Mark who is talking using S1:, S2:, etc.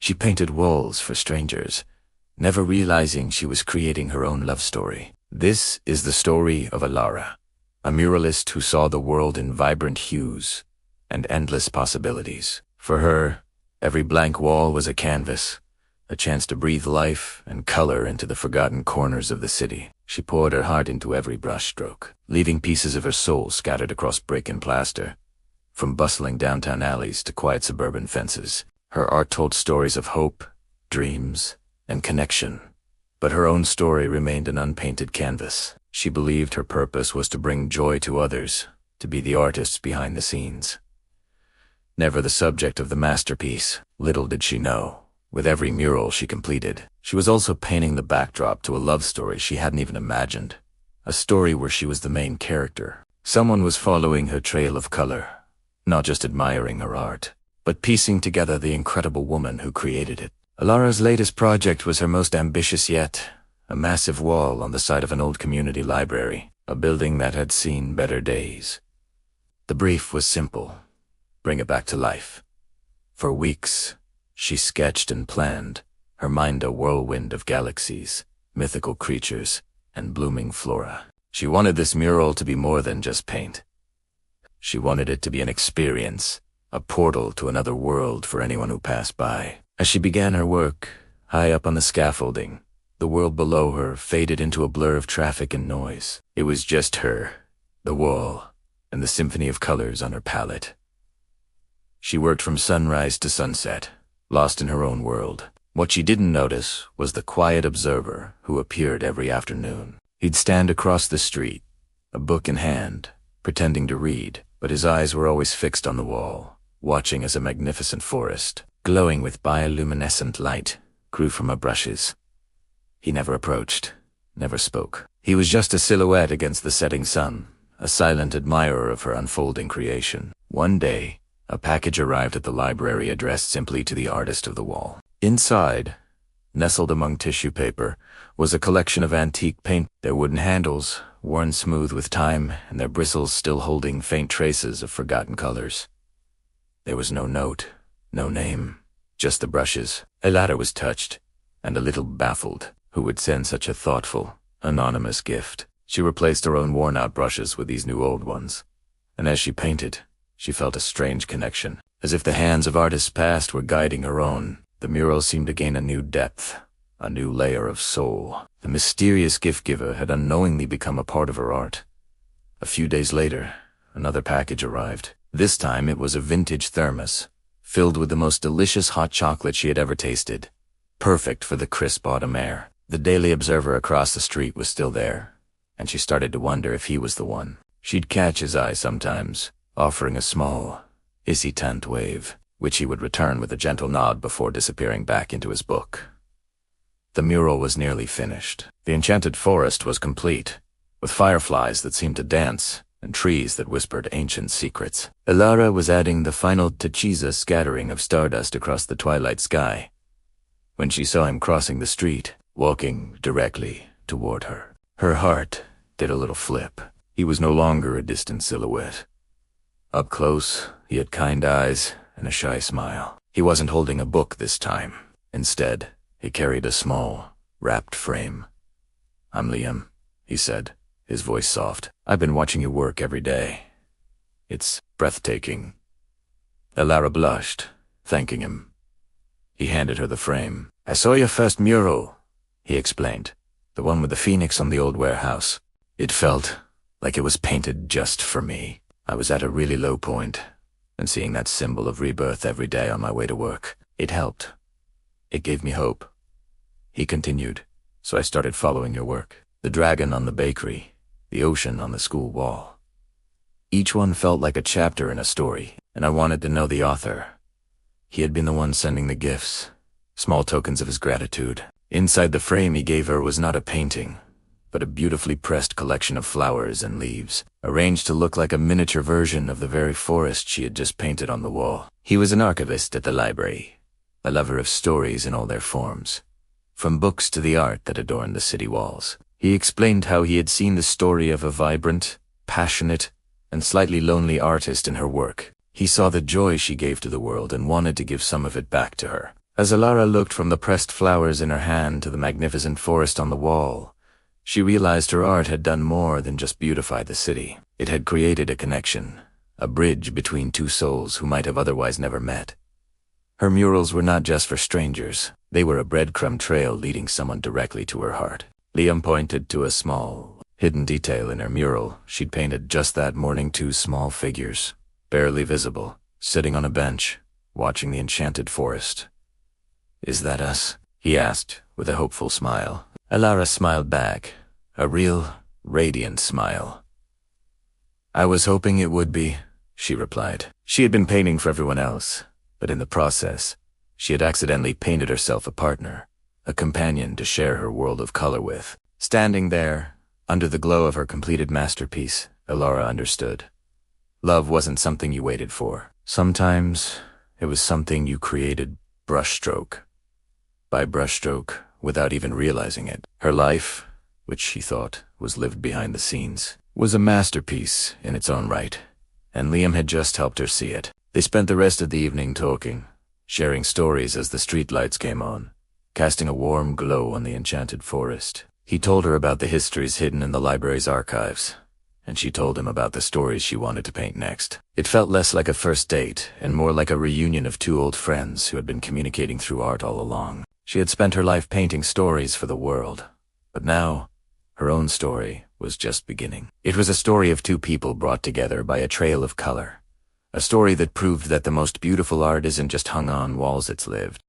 S1: She painted walls for strangers, never realizing she was creating her own love story. This is the story of Alara, a muralist who saw the world in vibrant hues and endless possibilities. For her, every blank wall was a canvas, a chance to breathe life and color into the forgotten corners of the city. She poured her heart into every brushstroke, leaving pieces of her soul scattered across brick and plaster. From bustling downtown alleys to quiet suburban fences, her art told stories of hope, dreams, and connection. But her own story remained an unpainted canvas. She believed her purpose was to bring joy to others, to be the artists behind the scenes. Never the subject of the masterpiece, little did she know, with every mural she completed, she was also painting the backdrop to a love story she hadn't even imagined. A story where she was the main character. Someone was following her trail of color, not just admiring her art, but piecing together the incredible woman who created it. Alara's latest project was her most ambitious yet, a massive wall on the side of an old community library, a building that had seen better days. The brief was simple: bring it back to life. For weeks, she sketched and planned, her mind a whirlwind of galaxies, mythical creatures, and blooming flora. She wanted this mural to be more than just paint. She wanted it to be an experience, a portal to another world for anyone who passed by. As she began her work, high up on the scaffolding, the world below her faded into a blur of traffic and noise. It was just her, the wall, and the symphony of colors on her palette. She worked from sunrise to sunset, lost in her own world. What she didn't notice was the quiet observer who appeared every afternoon. He'd stand across the street, a book in hand, pretending to read, but his eyes were always fixed on the wall, watching as a magnificent forest, glowing with bioluminescent light, grew from her brushes. He never approached, never spoke. He was just a silhouette against the setting sun, a silent admirer of her unfolding creation. One day, a package arrived at the library addressed simply to the artist of the wall. Inside, nestled among tissue paper, was a collection of antique paint, their wooden handles worn smooth with time and their bristles still holding faint traces of forgotten colors. There was no note, no name, just the brushes. Alara was touched, and a little baffled. Who would send such a thoughtful, anonymous gift? She replaced her own worn-out brushes with these new old ones, and as she painted, she felt a strange connection, as if the hands of artists past were guiding her own. The mural seemed to gain a new depth, a new layer of soul. The mysterious gift-giver had unknowingly become a part of her art. A few days later, another package arrived. This time it was a vintage thermos, filled with the most delicious hot chocolate she had ever tasted, perfect for the crisp autumn air. The daily observer across the street was still there, and she started to wonder if he was the one. She'd catch his eye sometimes, offering a small, hesitant wave, which he would return with a gentle nod before disappearing back into his book. The mural was nearly finished. The enchanted forest was complete, with fireflies that seemed to dance and trees that whispered ancient secrets. Alara was adding the final Tachiza scattering of stardust across the twilight sky when she saw him crossing the street, walking directly toward her. Her heart did a little flip. He was no longer a distant silhouette. Up close, he had kind eyes and a shy smile. He wasn't holding a book this time. Instead, he carried a small, wrapped frame. "I'm Liam," he said, his voice soft. "I've been watching you work every day. It's breathtaking." Alara blushed, thanking him. He handed her the frame. "I saw your first mural," he explained, "the one with the phoenix on the old warehouse. It felt like it was painted just for me. I was at a really low point, and seeing that symbol of rebirth every day on my way to work, it helped. It gave me hope." He continued, "So I started following your work. The dragon on the bakery, the ocean on the school wall. Each one felt like a chapter in a story, and I wanted to know the author. He had been the one sending the gifts, small tokens of his gratitude. Inside the frame he gave her was not a painting, but a beautifully pressed collection of flowers and leaves, arranged to look like a miniature version of the very forest she had just painted on the wall. He was an archivist at the library, a lover of stories in all their forms, from books to the art that adorned the city walls. He explained how he had seen the story of a vibrant, passionate, and slightly lonely artist in her work. He saw the joy she gave to the world and wanted to give some of it back to her. As Alara looked from the pressed flowers in her hand to the magnificent forest on the wall, she realized her art had done more than just beautify the city. It had created a connection, a bridge between two souls who might have otherwise never met. Her murals were not just for strangers. They were a breadcrumb trail leading someone directly to her heart. Liam pointed to a small, hidden detail in her mural. She'd painted just that morning, two small figures, barely visible, sitting on a bench, watching the enchanted forest. "Is that us?" he asked, with a hopeful smile. Alara smiled back, a real, radiant smile. "I was hoping it would be," she replied. She had been painting for everyone else, but in the process, she had accidentally painted herself a partner, a companion to share her world of color with. Standing there, under the glow of her completed masterpiece, Alara understood. Love wasn't something you waited for. Sometimes, it was something you created brushstroke by brushstroke without even realizing it. Her life, which she thought was lived behind the scenes, was a masterpiece in its own right, and Liam had just helped her see it. They spent the rest of the evening talking, sharing stories as the streetlights came on, casting a warm glow on the enchanted forest. He told her about the histories hidden in the library's archives, and she told him about the stories she wanted to paint next. It felt less like a first date and more like a reunion of two old friends who had been communicating through art all along. She had spent her life painting stories for the world, but now, her own story was just beginning. It was a story of two people brought together by a trail of color. A story that proved that the most beautiful art isn't just hung on walls, it's lived.